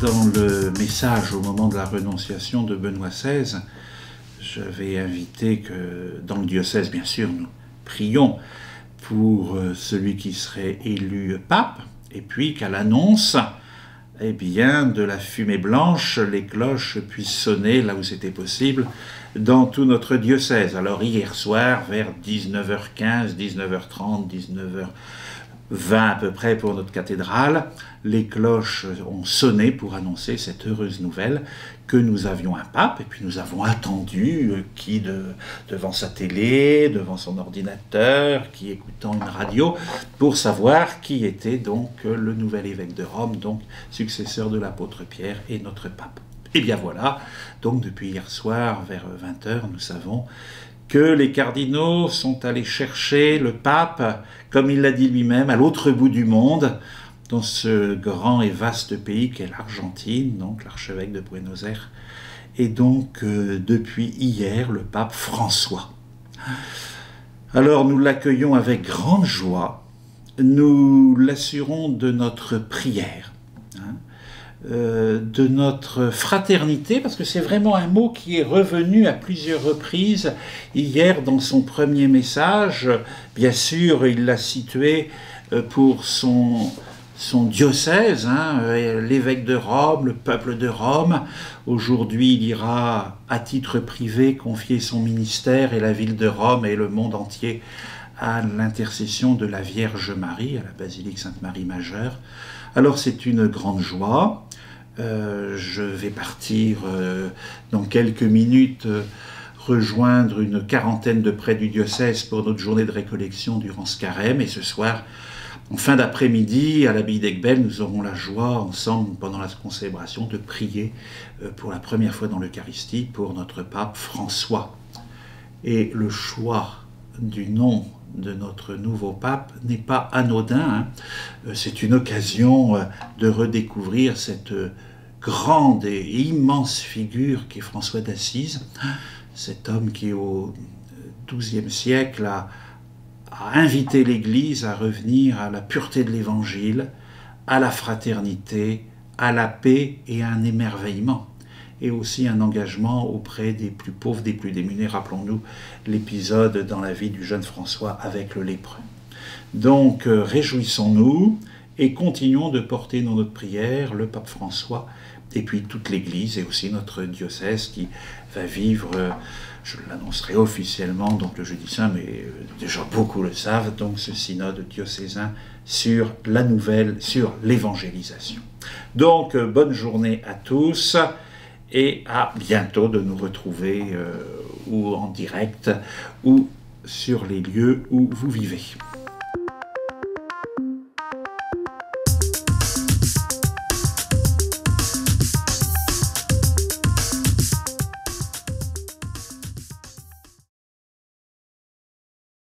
Dans le message au moment de la renonciation de Benoît XVI, j'avais invité que dans le diocèse, bien sûr, nous prions pour celui qui serait élu pape, et puis qu'à l'annonce, eh bien, de la fumée blanche, les cloches puissent sonner là où c'était possible dans tout notre diocèse. Alors hier soir, vers 19h15, 19h30, 19h20 à peu près pour notre cathédrale, les cloches ont sonné pour annoncer cette heureuse nouvelle que nous avions un pape, et puis nous avons attendu qui devant sa télé, devant son ordinateur, qui écoutant une radio, pour savoir qui était donc le nouvel évêque de Rome, donc successeur de l'apôtre Pierre et notre pape. Et bien voilà, donc depuis hier soir, vers 20h, nous savons que les cardinaux sont allés chercher le pape, comme il l'a dit lui-même, à l'autre bout du monde, dans ce grand et vaste pays qu'est l'Argentine, donc l'archevêque de Buenos Aires, et donc depuis hier, le pape François. Alors nous l'accueillons avec grande joie, nous l'assurons de notre prière, de notre fraternité, parce que c'est vraiment un mot qui est revenu à plusieurs reprises hier dans son premier message. Bien sûr, il l'a situé pour son diocèse, l'évêque de Rome, le peuple de Rome. Aujourd'hui, il ira à titre privé confier son ministère et la ville de Rome et le monde entier à l'intercession de la Vierge Marie, à la basilique Sainte-Marie Majeure. Alors c'est une grande joie. Je vais partir dans quelques minutes rejoindre une quarantaine de près du diocèse pour notre journée de récollection durant ce carême. Et ce soir, en fin d'après-midi, à l'abbaye d'Aiguebelle, nous aurons la joie, ensemble, pendant la concélébration, de prier pour la première fois dans l'Eucharistie pour notre pape François. Et le choix du nom de notre nouveau pape n'est pas anodin. C'est une occasion de redécouvrir cette grande et immense figure qu'est François d'Assise, cet homme qui au XIIe siècle a invité l'Église à revenir à la pureté de l'Évangile, à la fraternité, à la paix et à un émerveillement, et aussi un engagement auprès des plus pauvres, des plus démunis. Rappelons-nous l'épisode dans la vie du jeune François avec le lépreux. Donc réjouissons-nous et continuons de porter dans notre prière le pape François et puis toute l'Église et aussi notre diocèse qui va vivre, je l'annoncerai officiellement donc le jeudi saint, mais déjà beaucoup le savent, donc ce synode diocésain sur la nouvelle, sur l'évangélisation. Donc bonne journée à tous et à bientôt de nous retrouver ou en direct ou sur les lieux où vous vivez.